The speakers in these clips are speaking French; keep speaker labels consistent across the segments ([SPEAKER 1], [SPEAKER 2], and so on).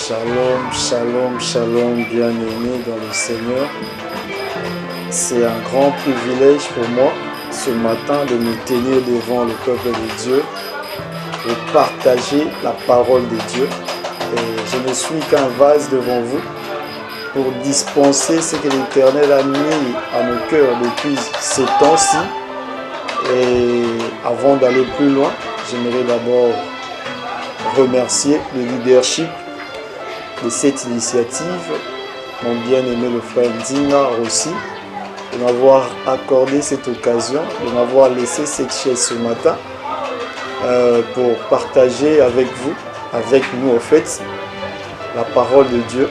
[SPEAKER 1] Shalom, shalom, shalom, bien-aimés dans le Seigneur. C'est un grand privilège pour moi ce matin de me tenir devant le peuple de Dieu et partager la parole de Dieu. Et je ne suis qu'un vase devant vous pour dispenser ce que l'Éternel a mis à nos cœurs depuis ces temps-ci. Et avant d'aller plus loin, j'aimerais d'abord remercier le leadership de cette initiative, mon bien-aimé le frère Ndinga aussi, de m'avoir accordé cette occasion, de m'avoir laissé cette chaise ce matin pour partager avec vous, avec nous en fait, la parole de Dieu,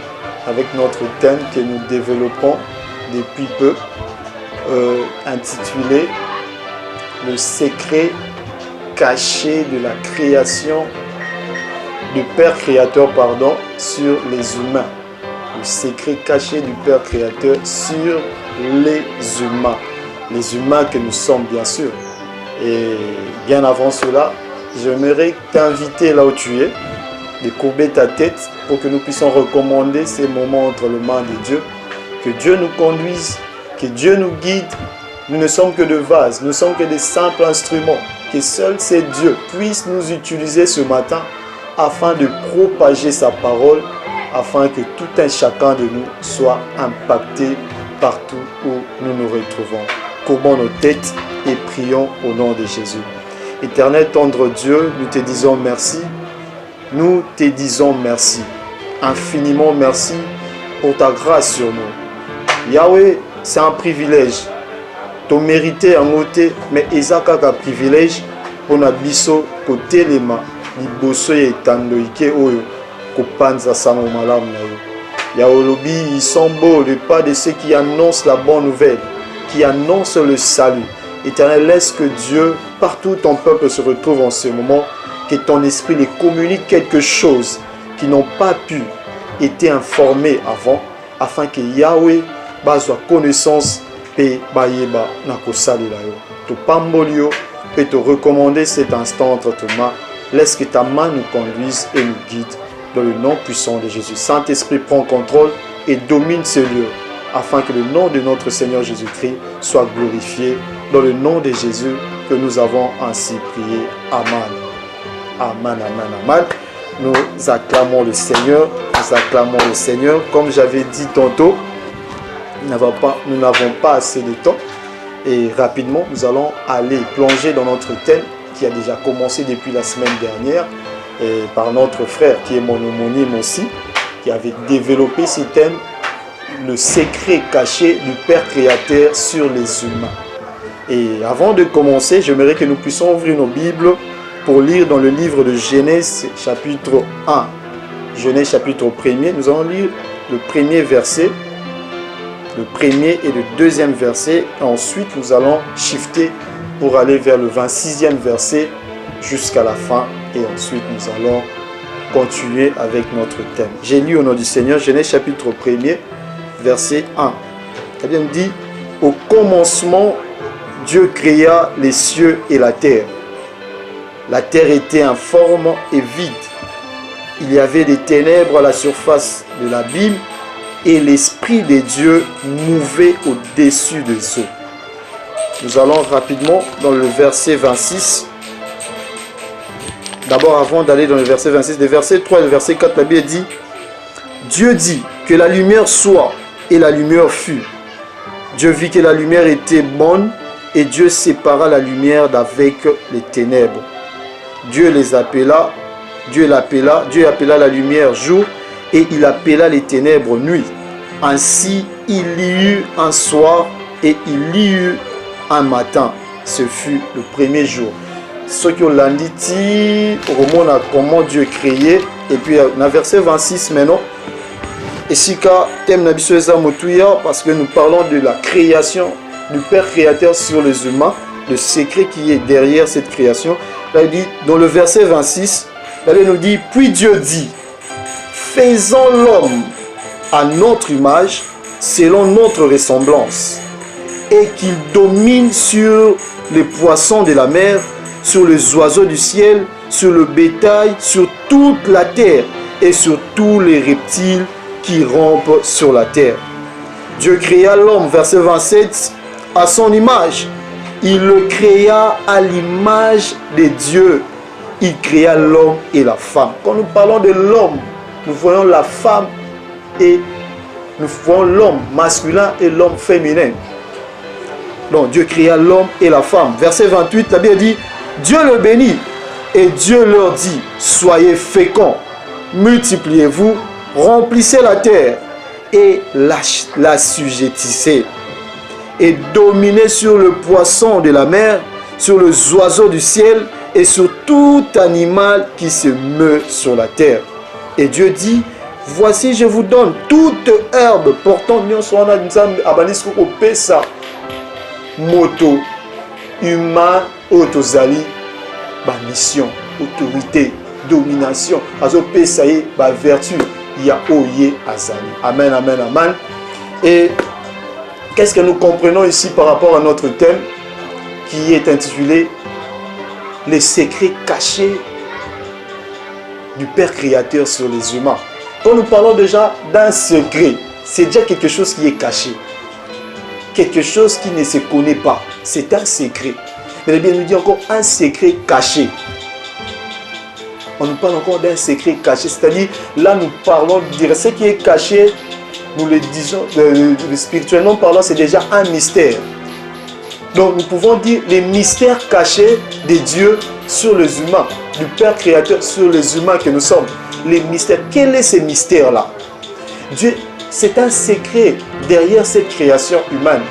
[SPEAKER 1] avec notre thème que nous développons depuis peu, intitulé « Le secret caché de la création » du Père Créateur, sur les humains. Le secret caché du Père Créateur sur les humains. Les humains que nous sommes, bien sûr. Et bien avant cela, j'aimerais t'inviter là où tu es, de courber ta tête pour que nous puissions recommander ces moments entre les mains de Dieu. Que Dieu nous conduise, que Dieu nous guide. Nous ne sommes que des vases, nous ne sommes que des simples instruments. Que seul c'est Dieu puisse nous utiliser ce matin afin de propager sa parole, afin que tout un chacun de nous soit impacté partout où nous nous retrouvons. Courbons nos têtes et prions au nom de Jésus. Éternel tendre Dieu, nous te disons merci. Nous te disons merci. Infiniment merci pour ta grâce sur nous. Yahweh, c'est un privilège. Tu mérites un côté, mais Isaac a un privilège pour notre biso côté les mains. Liboso ya etandoike oyo kopanza sango malamu na yo. Ya olobi, ils sont beaux, le pas de ceux qui annoncent la bonne nouvelle, qui annoncent le salut. Éternel, laisse que Dieu, partout où ton peuple se retrouve en ce moment, que ton esprit les communique quelque chose qui n'ont pas pu être informés avant, afin que Yahweh bazwa connaissance pe bayeba na kosalela yo. To pambolio et te recommander cet instant entre tes mains. Laisse que ta main nous conduise et nous guide dans le nom puissant de Jésus. Saint-Esprit, prends contrôle et domine ces lieux afin que le nom de notre Seigneur Jésus-Christ soit glorifié dans le nom de Jésus que nous avons ainsi prié. Amen. Amen, amen, amen. Nous acclamons le Seigneur. Nous acclamons le Seigneur. Comme j'avais dit tantôt, nous n'avons pas assez de temps. Et rapidement, nous allons aller plonger dans notre thème qui a déjà commencé depuis la semaine dernière et par notre frère qui est mon homonyme aussi, qui avait développé ce thème, le secret caché du Père Créateur sur les humains. Et avant de commencer, j'aimerais que nous puissions ouvrir nos Bibles pour lire dans le livre de Genèse chapitre 1. Genèse chapitre 1er, nous allons lire le premier verset, le premier et le deuxième verset. Ensuite, nous allons shifter pour aller vers le 26e verset jusqu'à la fin. Et ensuite, nous allons continuer avec notre thème. J'ai lu au nom du Seigneur, Genèse chapitre 1er, verset 1. La Bible dit, « Au commencement, Dieu créa les cieux et la terre. La terre était informe et vide. Il y avait des ténèbres à la surface de l'abîme et l'Esprit de Dieu mouvait au-dessus des eaux. » Nous allons rapidement dans le verset 26. D'abord, avant d'aller dans le verset 26, le verset 3 et le verset 4, la Bible dit « Dieu dit que la lumière soit, et la lumière fut. Dieu vit que la lumière était bonne, et Dieu sépara la lumière d'avec les ténèbres. Dieu appela la lumière jour, et il appela les ténèbres nuit. Ainsi, il y eut un soir, et il y eut un matin. Ce fut le premier jour. Ce qui ont dit, comment Dieu créé. Et puis, dans le verset 26 maintenant, et si thème parce que nous parlons de la création du Père Créateur sur les humains, le secret qui est derrière cette création. Là, il dit, dans le verset 26, là, il nous dit, puis Dieu dit, faisons l'homme à notre image, selon notre ressemblance, et qu'il domine sur les poissons de la mer, sur les oiseaux du ciel, sur le bétail, sur toute la terre, et sur tous les reptiles qui rampent sur la terre. Dieu créa l'homme, verset 27, à son image. Il le créa à l'image de Dieu. Il créa l'homme et la femme. Quand nous parlons de l'homme, nous voyons la femme et nous voyons l'homme masculin et l'homme féminin. Donc Dieu créa l'homme et la femme. Verset 28, la Bible dit, Dieu le bénit et Dieu leur dit, soyez féconds, multipliez-vous, remplissez la terre et l'assujettissez et dominez sur le poisson de la mer, sur les oiseaux du ciel et sur tout animal qui se meut sur la terre. Et Dieu dit, voici je vous donne toute herbe portant moto humain autozali mission, autorité, domination, azo pesaye ba vertu ya oye azali. Amen, amen, amen. Et qu'est-ce que nous comprenons ici par rapport à notre thème qui est intitulé les secrets cachés du Père Créateur sur les humains. Quand nous parlons déjà d'un secret, c'est déjà quelque chose qui est caché. Quelque chose qui ne se connaît pas. C'est un secret. Mais la Bible nous dit encore un secret caché. On nous parle encore d'un secret caché. C'est-à-dire, là nous parlons de ce qui est caché, nous le disons, spirituellement parlant, c'est déjà un mystère. Donc nous pouvons dire les mystères cachés de Dieu sur les humains, du Père Créateur sur les humains que nous sommes. Les mystères. Quel est ce mystère-là? Dieu, c'est un secret derrière cette création humaine.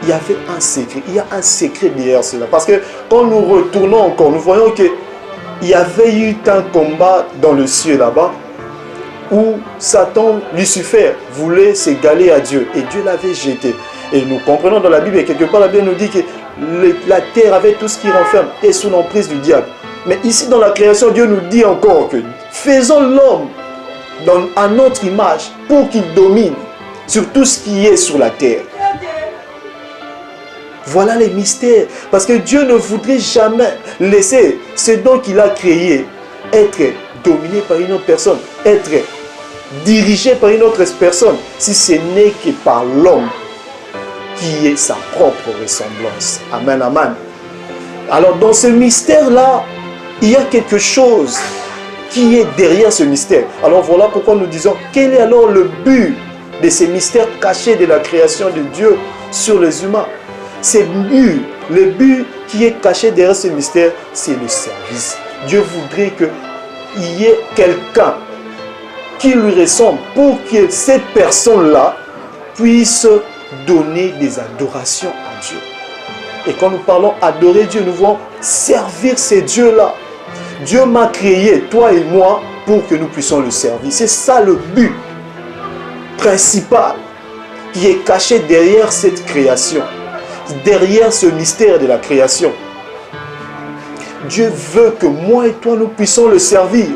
[SPEAKER 1] Il y avait un secret. Il y a un secret derrière cela. Parce que quand nous retournons encore, nous voyons qu'il y avait eu un combat dans le ciel là-bas où Satan, Lucifer, voulait s'égaler à Dieu. Et Dieu l'avait jeté. Et nous comprenons dans la Bible, et quelque part la Bible nous dit que la terre avait tout ce qui renferme et sous l'emprise du diable. Mais ici dans la création, Dieu nous dit encore que faisons l'homme à notre image pour qu'il domine sur tout ce qui est sur la terre. Voilà les mystères. Parce que Dieu ne voudrait jamais laisser ce dont il a créé être dominé par une autre personne, être dirigé par une autre personne, si ce n'est que par l'homme qui est sa propre ressemblance. Amen, amen. Alors dans ce mystère-là, il y a quelque chose qui est derrière ce mystère. Alors voilà pourquoi nous disons, quel est alors le but de ces mystères cachés de la création de Dieu sur les humains? Le but qui est caché derrière ce mystère, c'est le service. Dieu voudrait qu'il y ait quelqu'un qui lui ressemble pour que cette personne-là puisse donner des adorations à Dieu. Et quand nous parlons adorer Dieu, nous voulons servir ces dieux-là. Dieu m'a créé, toi et moi, pour que nous puissions le servir. C'est ça le but principal qui est caché derrière cette création, derrière ce mystère de la création. Dieu veut que moi et toi, nous puissions le servir.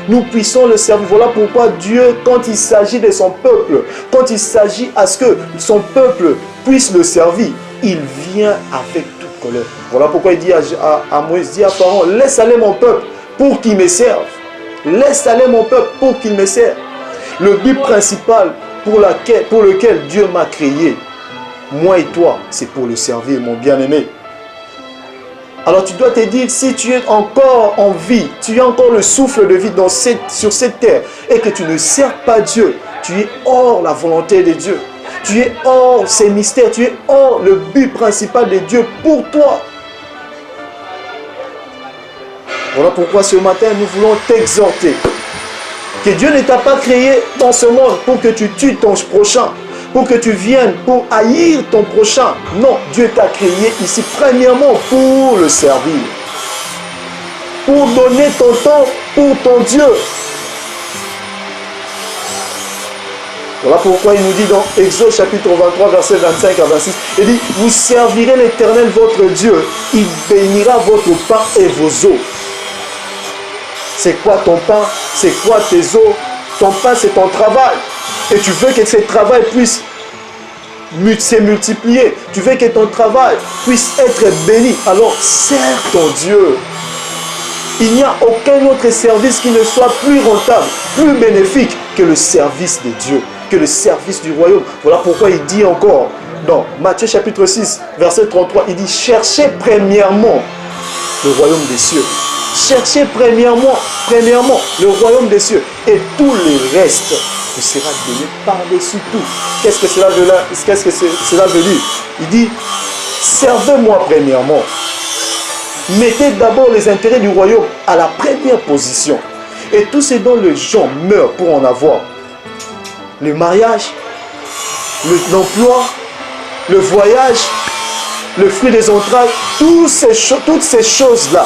[SPEAKER 1] Nous puissions le servir. Voilà pourquoi Dieu, quand il s'agit de son peuple, quand il s'agit à ce que son peuple puisse le servir, il vient avec toute colère. Voilà pourquoi il dit à Moïse, dit à Pharaon, laisse aller mon peuple pour qu'il me serve. Laisse aller mon peuple pour qu'il me serve. Le but principal pour lequel Dieu m'a créé, moi et toi, c'est pour le servir, mon bien-aimé. Alors tu dois te dire, si tu es encore en vie, tu as encore le souffle de vie sur cette terre et que tu ne sers pas Dieu, tu es hors la volonté de Dieu. Tu es hors ces mystères, tu es hors le but principal de Dieu pour toi. Voilà pourquoi ce matin, nous voulons t'exhorter que Dieu ne t'a pas créé dans ce monde pour que tu tues ton prochain, pour que tu viennes pour haïr ton prochain. Non, Dieu t'a créé ici premièrement pour le servir, pour donner ton temps pour ton Dieu. Voilà pourquoi il nous dit dans Exode chapitre 23, versets 25 à 26, il dit, vous servirez l'Éternel votre Dieu, il bénira votre pain et vos eaux. C'est quoi ton pain? C'est quoi tes eaux? Ton pain, c'est ton travail. Et tu veux que ce travail puisse se multiplier. Tu veux que ton travail puisse être béni. Alors, sers ton Dieu. Il n'y a aucun autre service qui ne soit plus rentable, plus bénéfique que le service de Dieu, que le service du royaume. Voilà pourquoi il dit encore dans Matthieu chapitre 6, verset 33, il dit « Cherchez premièrement le royaume des cieux. Cherchez premièrement le royaume des cieux et tout le reste vous sera donné par-dessus tout. » Qu'est-ce que cela veut dire? Il dit « Servez-moi premièrement. Mettez d'abord les intérêts du royaume à la première position. Et tout ce dont les gens meurent pour en avoir. Le mariage, l'emploi, le voyage, le fruit des entrailles, toutes ces choses-là,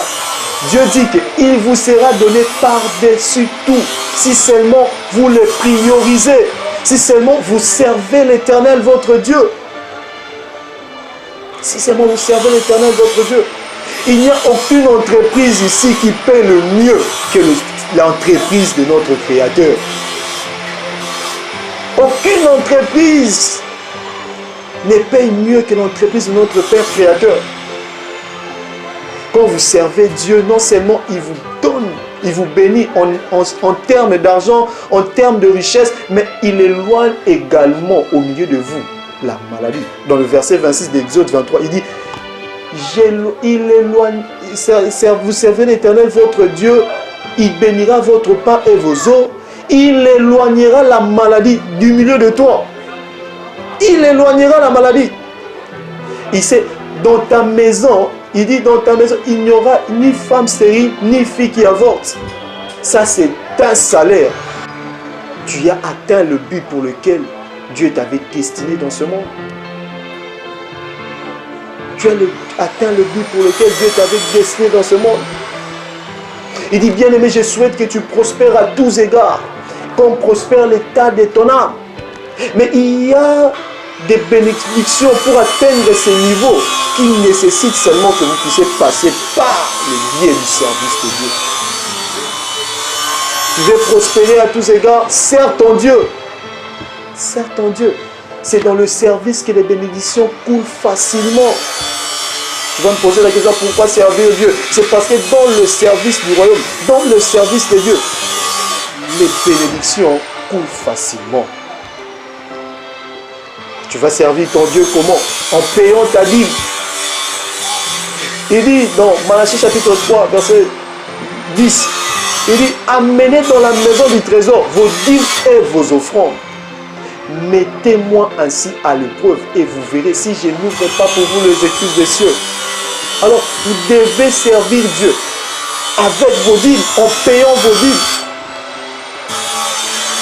[SPEAKER 1] Dieu dit qu'il vous sera donné par-dessus tout. Si seulement vous les priorisez, si seulement vous servez l'Éternel, votre Dieu. Si seulement vous servez l'Éternel, votre Dieu. Il n'y a aucune entreprise ici qui paie le mieux que l'entreprise de notre Créateur. Aucune entreprise ne paye mieux que l'entreprise de notre Père Créateur. Quand vous servez Dieu, non seulement il vous donne, il vous bénit en termes d'argent, en termes de richesse, mais il éloigne également au milieu de vous la maladie. Dans le verset 26 d'Exode 23, il dit vous servez l'Éternel votre Dieu, il bénira votre pain et vos eaux, il éloignera la maladie du milieu de toi. Il éloignera la maladie. Il sait, dans ta maison, il dit dans ta maison, il n'y aura ni femme stérile, ni fille qui avorte. Ça, c'est un salaire. Tu as atteint le but pour lequel Dieu t'avait destiné dans ce monde. Tu as atteint le but pour lequel Dieu t'avait destiné dans ce monde. Il dit, bien-aimé, je souhaite que tu prospères à tous égards, comme prospère l'état de ton âme. Mais il y a des bénédictions pour atteindre ces niveaux qui nécessitent seulement que vous puissiez passer par le biais du service de Dieu. Tu veux prospérer à tous égards, sers ton Dieu. Sers ton Dieu. C'est dans le service que les bénédictions coulent facilement. Tu vas me poser la question, pourquoi servir Dieu? C'est parce que dans le service du royaume, dans le service de Dieu, les bénédictions coulent facilement. Tu vas servir ton Dieu comment? En payant ta dîme. Il dit dans Malachie chapitre 3, verset 10, il dit, amenez dans la maison du trésor vos dîmes et vos offrandes. Mettez-moi ainsi à l'épreuve et vous verrez si je n'ouvre pas pour vous les excuses des cieux. Alors, vous devez servir Dieu avec vos dîmes, en payant vos dîmes.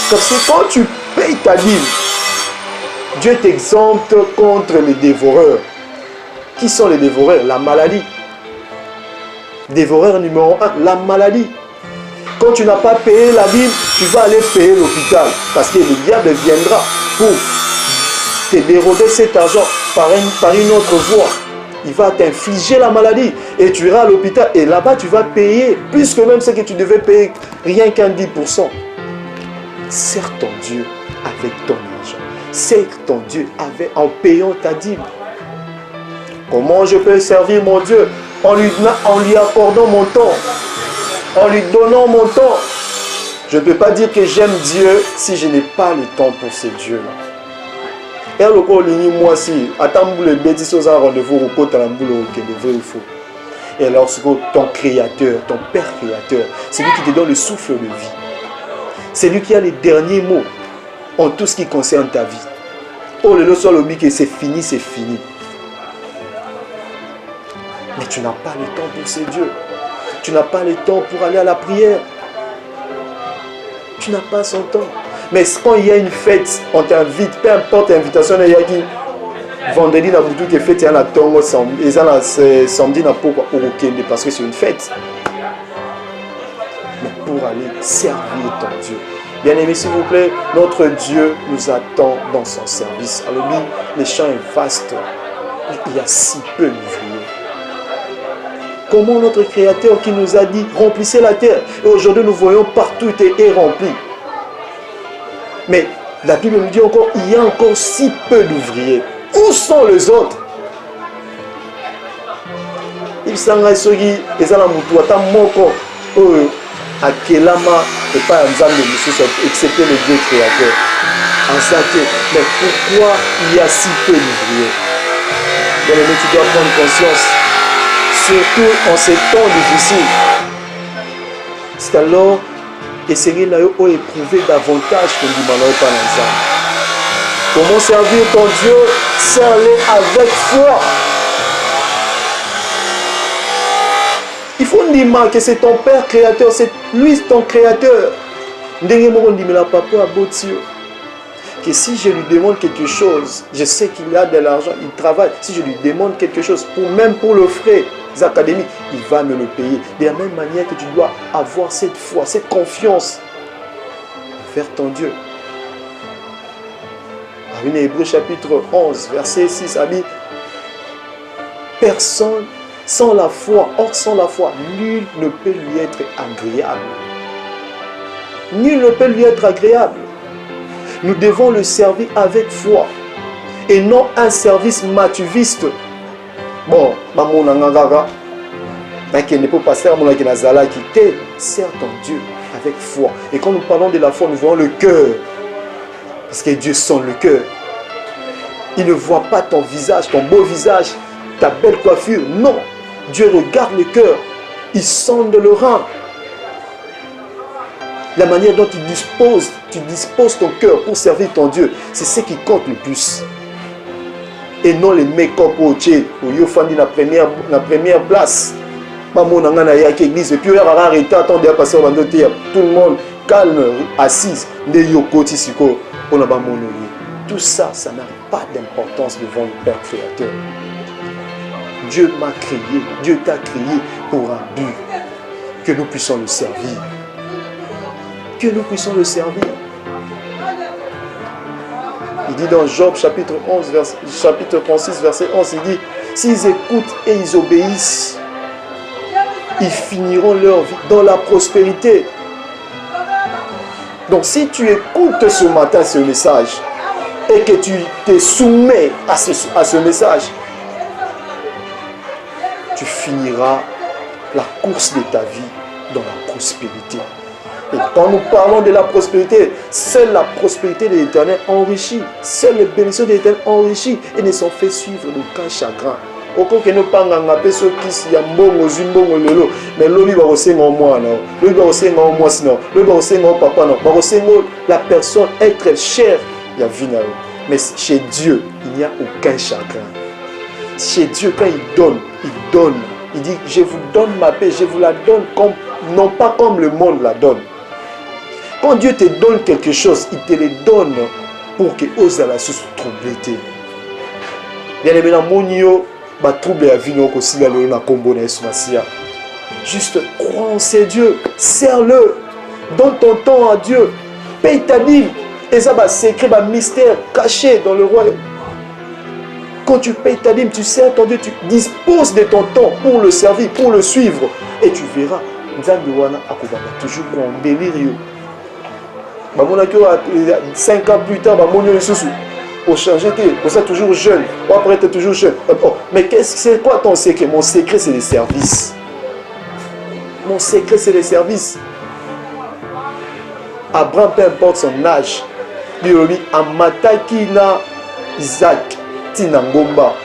[SPEAKER 1] Parce que quand tu payes ta dîme, Dieu t'exempte contre les dévoreurs. Qui sont les dévoreurs? La maladie. Dévoreur numéro 1, la maladie. Quand tu n'as pas payé la dîme, tu vas aller payer l'hôpital. Parce que le diable viendra pour te dérober cet argent par une autre voie. Il va t'infliger la maladie et tu iras à l'hôpital. Et là-bas, tu vas payer plus que même ce que tu devais payer, rien qu'un 10%. Sers ton Dieu avec ton argent. Sers ton Dieu en payant ta dîme. Comment je peux servir mon Dieu? En lui accordant mon temps. En lui donnant mon temps. Je ne peux pas dire que j'aime Dieu si je n'ai pas le temps pour ce Dieu-là. Et alors, moi si, attends le bêtise aux rendez-vous au côté de la boule, ok, de vrai ou faux. Et alors, ton créateur, ton Père créateur, c'est lui qui te donne le souffle de vie. C'est lui qui a les derniers mots en tout ce qui concerne ta vie. Oh, le soit le que c'est fini, c'est fini. Mais tu n'as pas le temps pour ce Dieu. Tu n'as pas le temps pour aller à la prière. Tu n'as pas son temps. Mais quand il y a une fête, on t'invite, peu importe l'invitation, il y a qui vendredi, la boutique est faite, il y a la tongo, et ça, samedi, n'a pas au week-end, parce que c'est une fête. Mais pour aller servir ton Dieu. Bien-aimé, s'il vous plaît, notre Dieu nous attend dans son service. Alors, les champs est vaste. Il y a si peu d'ouvriers. Comment notre Créateur qui nous a dit, remplissez la terre. Et aujourd'hui, nous voyons partout est rempli. Mais la Bible nous dit encore, il y a encore si peu d'ouvriers. Où sont les autres? Il s'en a ceux qui sont là, oyo akelama epai ya nzambe mosusu excepté le Dieu créateur. En ça que, mais pourquoi il y a si peu d'ouvriers? Bien aimé, tu dois prendre conscience, surtout en ces temps difficiles. C'est alors essayer de éprouver davantage que nous demandons par l'ensemble. Comment servir ton Dieu? Serre-le avec foi. Il faut dire que c'est ton Père créateur, c'est lui ton créateur. Que si je lui demande quelque chose, je sais qu'il a de l'argent, il travaille. Si je lui demande quelque chose, même pour le frais académiques, il va me le payer. De la même manière que tu dois avoir cette foi, cette confiance vers ton Dieu. Dans Hébreux chapitre 11, verset 6, a dit, personne sans la foi, or sans la foi, nul ne peut lui être agréable. Nul ne peut lui être agréable. Nous devons le servir avec foi et non un service matuviste. Bon, sers ton Dieu avec foi. Et quand nous parlons de la foi, nous voyons le cœur. Parce que Dieu sent le cœur. Il ne voit pas ton visage, ton beau visage, ta belle coiffure. Non, Dieu regarde le cœur. Il sonde le rein. La manière dont tu disposes ton cœur pour servir ton Dieu, c'est ce qui compte le plus. Et non les make-up au Tché, au Yofandi la première place. Maman n'a pas église, et puis il y a arrêté, attendez à passer au bandoté, tout le monde calme, assise, ne yokoti siko, on a pas mon tout ça, ça n'a pas d'importance devant le Père créateur. Dieu m'a créé, Dieu t'a créé pour un but, que nous puissions le servir. Que nous puissions le servir. Il dit dans Job chapitre 11, chapitre 36, verset 11, il dit, s'ils écoutent et ils obéissent, ils finiront leur vie dans la prospérité. Donc si tu écoutes ce matin ce message et que tu te soumets à ce message, tu finiras la course de ta vie dans la prospérité. Et quand nous parlons de la prospérité, seule la prospérité de l'Éternel enrichit. Seule les bénédictions de l'Éternel enrichit et ne sont fait suivre d'aucun chagrin. Au cas que nous parlons de ceux qui y a mbongo zimbongo lelo, mais l'obi va recevoir en moi non, l'obi va recevoir en moi sinon, l'obi va recevoir en papa non, va recevoir la personne être chère, il y a vie. Mais chez Dieu, il n'y a aucun chagrin. Chez Dieu, quand il donne, il donne. Il dit, je vous donne ma paix, je vous la donne comme, non pas comme le monde la donne. Quand Dieu te donne quelque chose, il te le donne pour que ose la sous trouble. Bien aimé, monio, ba trouble à vie non aussi la na combo na esmasia. Juste crois en ces dieux, serre-le, donne ton temps à Dieu, paye ta dîme. Et ça va secret, un mystère caché dans le royaume. Quand tu payes ta dîme, tu sers ton Dieu, tu disposes de ton temps pour le servir, pour le suivre. Et tu verras, Nzambiwana akobaba toujours en délire. 5 ans plus tard, au changer, vous êtes toujours jeune, ou après tu es toujours jeune. Mais c'est quoi ton secret? Mon secret, c'est les services. Mon secret, c'est les services. Abraham, peu importe son âge, lui, Amataki na Isaac, Tina Ngomba.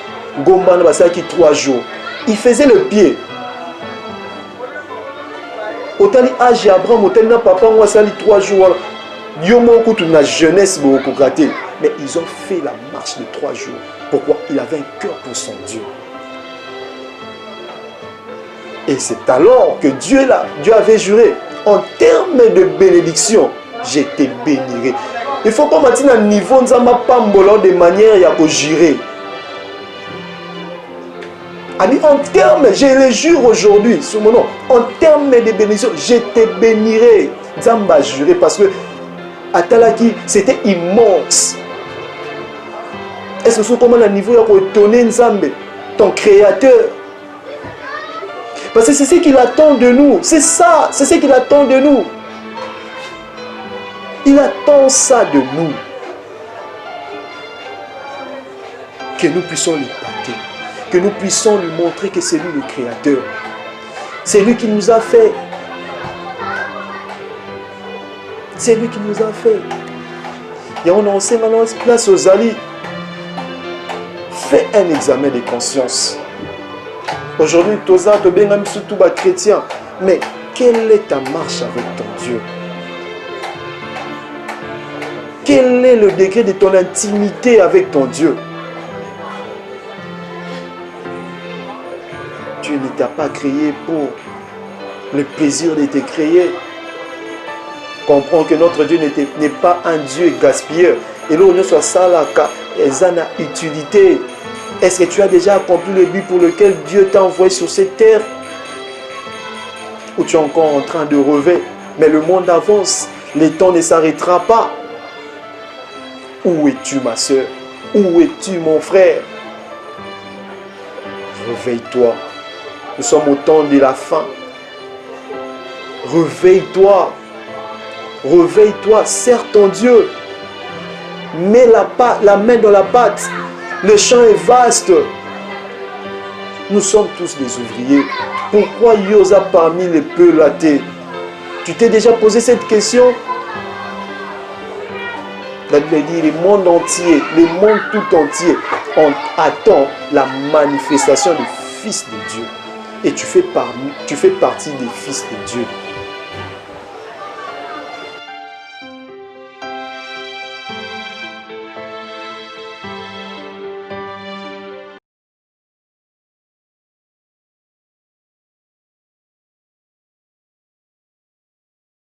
[SPEAKER 1] Ngomba n'a pas qui 3 jours. Il faisait le pied. Autant âge Abraham, autant na papa, on a sali 3 jours. Yomo kutu na jeunesse beaucoup raté. Mais ils ont fait la marche de 3 jours. Pourquoi? Il avait un cœur pour son Dieu. Et c'est alors que Dieu avait juré, en termes de bénédiction, je te bénirai. Il faut qu'on maintienne un niveau de manière à jurer. En termes, je le jure aujourd'hui, sur mon nom, en termes de bénédiction, je te bénirai. Zamba juré parce que Atalaki, c'était immense. Est-ce que c'est comment un niveau à étonner Nzambe, ton créateur? Parce que c'est ce qu'il attend de nous. C'est ça, c'est ce qu'il attend de nous. Il attend ça de nous. Que nous puissions l'épater. Que nous puissions lui montrer que c'est lui le créateur. C'est lui qui nous a fait. C'est lui qui nous a fait. Et on a maintenant place aux alliés. Fais un examen de conscience. Aujourd'hui, Toza, tu es même surtout chrétien. Mais quelle est ta marche avec ton Dieu? Quel est le degré de ton intimité avec ton Dieu? Dieu ne t'a pas créé pour le plaisir de te créer. Comprends que notre Dieu n'est pas un Dieu gaspilleur. Et là, on soit ça là, ils ont une utilité. Est-ce que tu as déjà accompli le but pour lequel Dieu t'a envoyé sur cette terre? Ou tu es encore en train de rêver? Mais le monde avance. Le temps ne s'arrêtera pas. Où es-tu, ma soeur? Où es-tu, mon frère? Réveille-toi. Nous sommes au temps de la fin. Réveille-toi. Réveille-toi. Serre ton Dieu. Mets la main dans la pâte. Le champ est vaste. Nous sommes tous des ouvriers. Pourquoi Yosa parmi les peu latés? Tu t'es déjà posé cette question? La Bible dit le monde entier, le monde tout entier attend la manifestation du Fils de Dieu. Et tu fais partie des fils de Dieu.